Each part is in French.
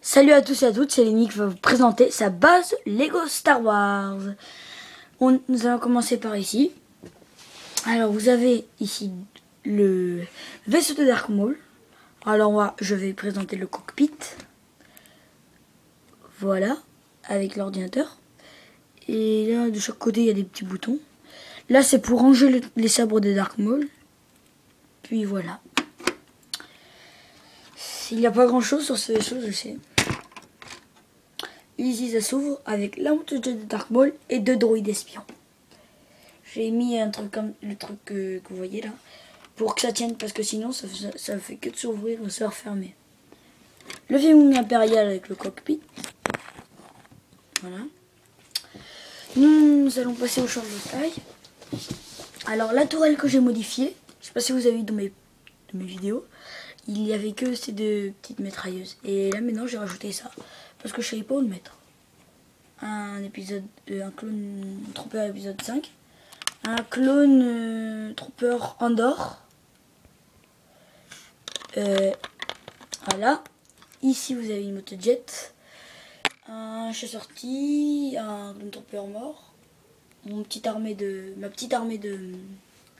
Salut à tous et à toutes, c'est Lenny qui va vous présenter sa base Lego Star Wars. Nous allons commencer par ici. Alors vous avez ici le vaisseau de Dark Maul. Alors moi je vais présenter le cockpit. Voilà, avec l'ordinateur. Et là de chaque côté il y a des petits boutons. Là c'est pour ranger les sabres de Dark Maul. Puis voilà. Il n'y a pas grand chose sur ce vaisseau, je sais. Ici ça s'ouvre avec la moto de Dark Maul et deux droïdes espions. J'ai mis un truc comme le truc que vous voyez là pour que ça tienne parce que sinon ça fait que de s'ouvrir ou se refermer. Le film impérial avec le cockpit. Voilà. Nous allons passer au champ de bataille. Alors la tourelle que j'ai modifiée, je sais pas si vous avez vu dans mes vidéos, il y avait que ces deux petites mitrailleuses. Et là maintenant j'ai rajouté ça parce que je savais pas où le mettre. Un clone trooper épisode 5. Un clone trooper Andorre. Voilà. Ici vous avez une motojet. Un chasseur-sortie. Un clone trooper mort. Ma petite armée de...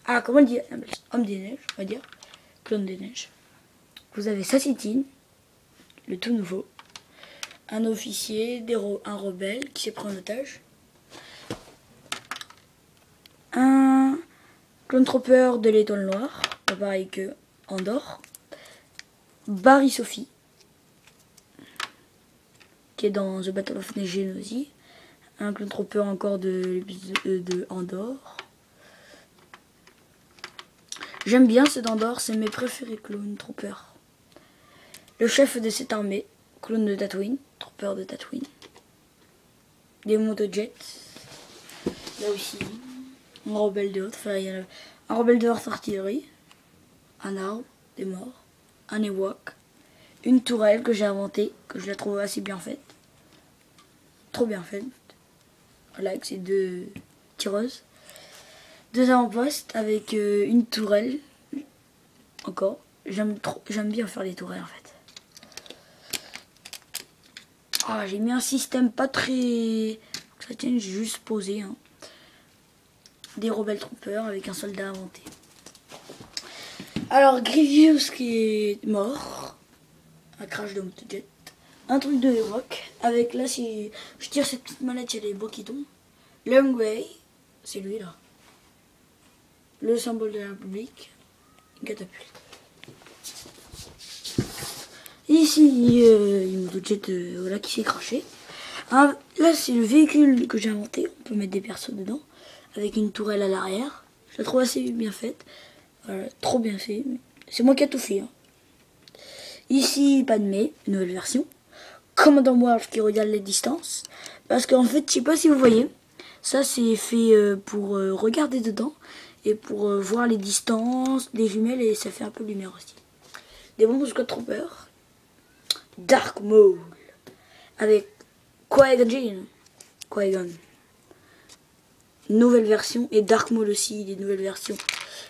Ah, comment dire? Homme des neiges, on va dire. Clone des neiges. Vous avez Sassitine, le tout nouveau. Un officier, un rebelle qui s'est pris en otage. Un clone trooper de l'étoile noire, pas pareil que Andorre. Barry Sophie, qui est dans The Battle of Negen aussi. Un clone trooper encore de Andorre. J'aime bien ceux d'Andorre, c'est mes préférés clone troopers. Le chef de cette armée, clone de Tatooine, trooper de Tatooine. Des motojets. Là aussi. Un rebelle de haute, un rebelle de haute artillerie. Un arbre, des morts. Un Ewok. Une tourelle que j'ai inventée, que je la trouve assez bien faite. Trop bien faite. Voilà, avec ces deux tireuses. Deux avant-postes avec une tourelle. Encore. J'aime bien faire les tourelles en fait. Ah, j'ai mis un système pas très... Ça tient, j'ai juste posé. Hein. Des rebelles troopers avec un soldat inventé. Alors, Grievous qui est mort. Un crash de motojet. Un truc de Ewok. Avec là, si je tire cette petite manette, il y a les bois qui tombent. Long Way, c'est lui là. Le symbole de la République. Une catapulte. Ici, une motojet voilà, qui s'est crashée. Là, c'est le véhicule que j'ai inventé. On peut mettre des persos dedans. Avec une tourelle à l'arrière. Je la trouve assez bien faite. Voilà, trop bien fait. C'est moi qui ai tout fait. Hein. Ici, Padmé, une nouvelle version. Commandant Worf qui regarde les distances. Parce qu'en fait, je sais pas si vous voyez. Ça, c'est fait pour regarder dedans. Et pour voir les distances, des jumelles. Et ça fait un peu de lumière aussi. Des bombes de Squad Trooper. Dark Maul. Avec Qui-Gon. Nouvelle version et Dark Maul aussi, des nouvelles versions.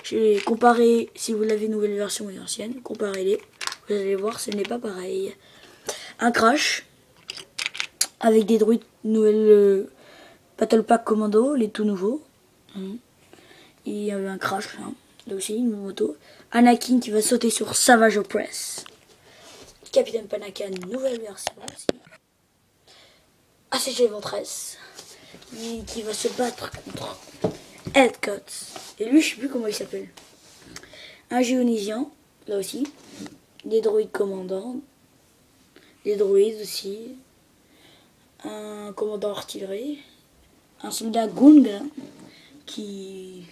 J'ai comparé, si vous l'avez nouvelle version et ancienne, comparez-les. Vous allez voir, ce n'est pas pareil. Un crash avec des droïdes nouvelles Battle Pack Commando, les tout nouveaux. Il y avait un crash là, là aussi une moto. Anakin qui va sauter sur Savage Opress. Capitaine Panakan, nouvelle version aussi. ACG Ventress qui va se battre contre Headcut. Et lui, je sais plus comment il s'appelle. Un géonésien, là aussi. Des droïdes commandants. Des droïdes aussi. Un commandant artillerie. Un soldat Gung qui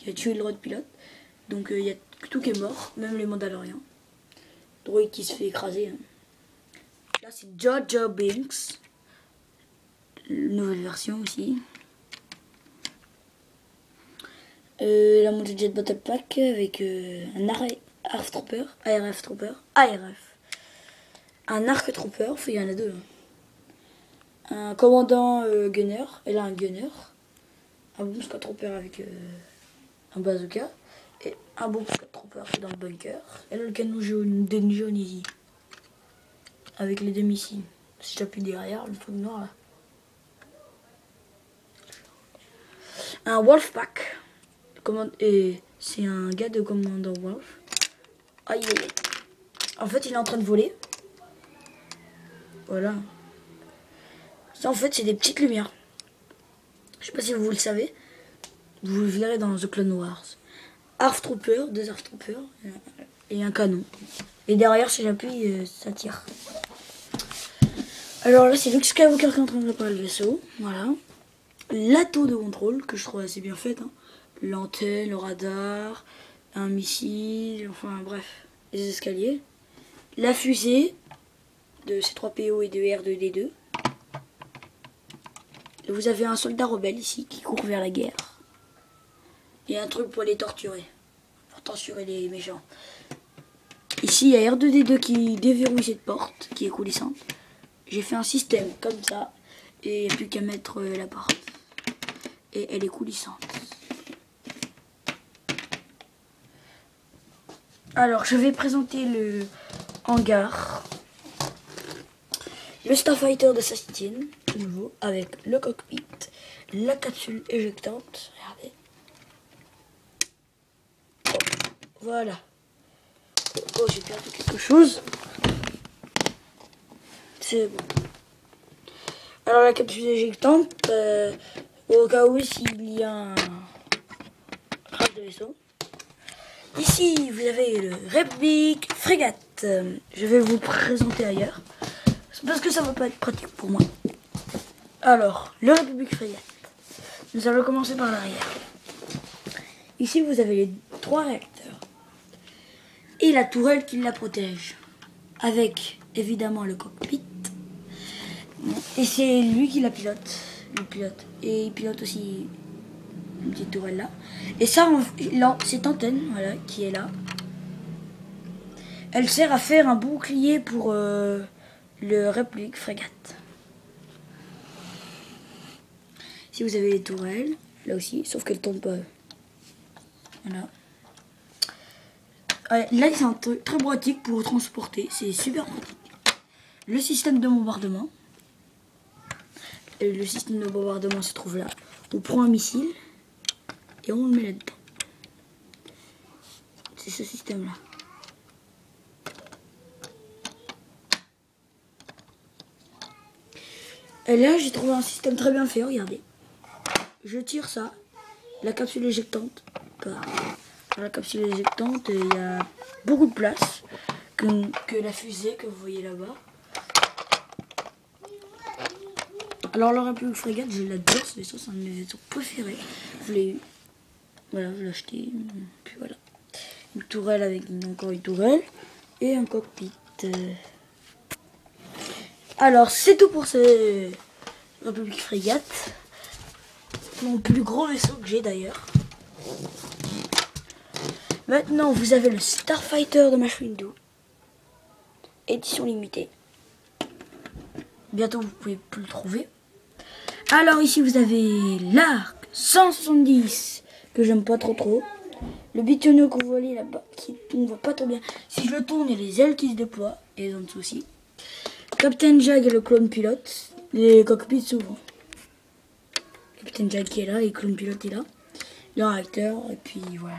a tué le droïde pilote. Donc il y a tout qui est mort, même les Mandaloriens. Droïde qui se fait écraser. Hein. Là, c'est Jar Jar Binks. Nouvelle version aussi. La motojet Battle Pack avec un ARF Trooper. Un Arc Trooper, il y en a deux. Hein. Un commandant Gunner. Et là, un Gunner. Un bon Squad Trooper avec un bazooka. Et un bon Squad Trooper qui est dans le bunker. Et là, le canon jaune ici. avec les deux missiles. Si j'appuie derrière, le truc noir là. Un Wolfpack. Et c'est un gars de Commander Wolf. Aïe aïe aïe. En fait, il est en train de voler. Voilà. Ça, en fait, c'est des petites lumières. Je sais pas si vous le savez. Vous le verrez dans The Clone Wars. Half Trooper, deux Half Troopers et un canon. Et derrière, si j'appuie, ça tire. Alors là, c'est Luke Skywalker qui est en train de préparer le vaisseau. Voilà. La tour de contrôle, que je trouve assez bien faite. Hein. L'antenne, le radar, un missile, enfin bref, les escaliers. La fusée de C3PO et de R2D2. Et vous avez un soldat rebelle ici qui court vers la guerre. Et un truc pour les torturer. Pour torturer les méchants. Ici, il y a R2D2 qui déverrouille cette porte, qui est coulissante. J'ai fait un système comme ça. Et il n'y a plus qu'à mettre la porte. Et elle est coulissante. Alors, je vais présenter le hangar. Le Starfighter de Sastine, de nouveau, avec le cockpit, la capsule éjectante. Regardez. Voilà. Oh, j'ai perdu quelque chose. C'est bon. Alors, la capsule éjectante, au cas où s'il y a un crash de vaisseau. Ici, vous avez le Republic Frégate. Je vais vous présenter ailleurs. Parce que ça va pas être pratique pour moi. Alors, le Republic Frégate. Nous allons commencer par l'arrière. Ici, vous avez les 3 réacteurs. Et la tourelle qui la protège. Avec, évidemment, le cockpit. Et c'est lui qui la pilote. Le pilote. Et il pilote aussi une petite tourelle là. Et ça, cette antenne, voilà, qui est là. Elle sert à faire un bouclier pour le Republic Frégate. Si vous avez les tourelles, là aussi, sauf qu'elles tombent pas. Voilà. Là, c'est un truc très pratique pour transporter. C'est super pratique. Le système de bombardement. Le système de bombardement se trouve là. On prend un missile et on le met là-dedans. C'est ce système-là. Et là, j'ai trouvé un système très bien fait. Regardez. Je tire ça. La capsule éjectante. Dans la capsule éjectante, il y a beaucoup de place que la fusée que vous voyez là-bas. Alors, le Republic Frégate, je l'adore. Ce vaisseau, c'est un de mes vaisseaux préférés. Je l'ai eu. Voilà, je l'ai acheté. Puis voilà. Une tourelle avec encore une tourelle. Et un cockpit. Alors, c'est tout pour ce Republic Frégate. Mon plus gros vaisseau que j'ai d'ailleurs. Maintenant, vous avez le Starfighter de Mace Windu. Édition limitée. Bientôt, vous pouvez plus le trouver. Alors ici, vous avez l'Arc 170, que j'aime pas trop. Le bitonneau que vous voyez là-bas, qui ne voit pas trop bien. Si je le tourne, il y a les ailes qui se déploient, et en dessous aussi. Captain Jack et le clone pilote. Les cockpits s'ouvrent. Captain Jack qui est là, et le clone pilote est là. Le réacteur, et puis voilà.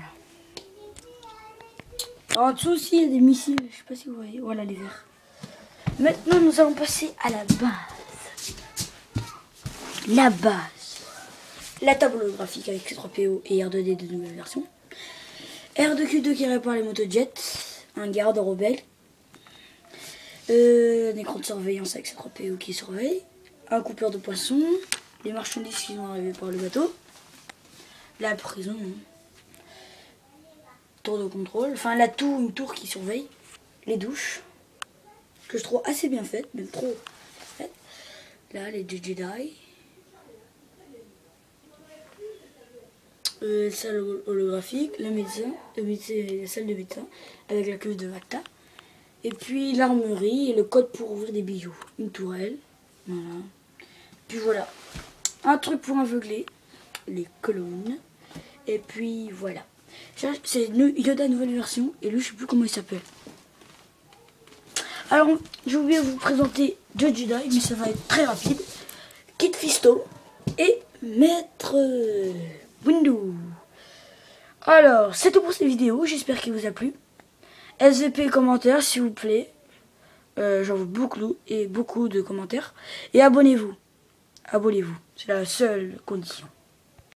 En dessous aussi, il y a des missiles, je sais pas si vous voyez. Voilà les verts. Maintenant, nous allons passer à la base. La base. La table holographique avec C3PO et R2D de nouvelle version. R2Q2 qui répare les motojets. Un garde rebelle. Un écran de surveillance avec C3PO qui surveille. Un coupeur de poissons. Les marchandises qui sont arrivées par le bateau. La prison. Tour de contrôle. Enfin, une tour qui surveille. Les douches. Que je trouve assez bien faite. Même trop faite. Là, les deux Jedi. Salle holographique, la salle de médecin avec la queue de Vacta. Et puis l'armerie et le code pour ouvrir des bijoux. Une tourelle. Voilà. Puis voilà. Un truc pour aveugler. Les colonnes. Et puis voilà. C'est Yoda nouvelle version. Et lui, je sais plus comment il s'appelle. Alors, j'ai oublié de vous présenter deux Jedi, mais ça va être très rapide. Kit Fisto et Maître Windu. Alors, c'est tout pour cette vidéo, j'espère qu'il vous a plu. SVP commentaires, s'il vous plaît. J'en veux beaucoup de commentaires. Et abonnez-vous. Abonnez-vous, c'est la seule condition.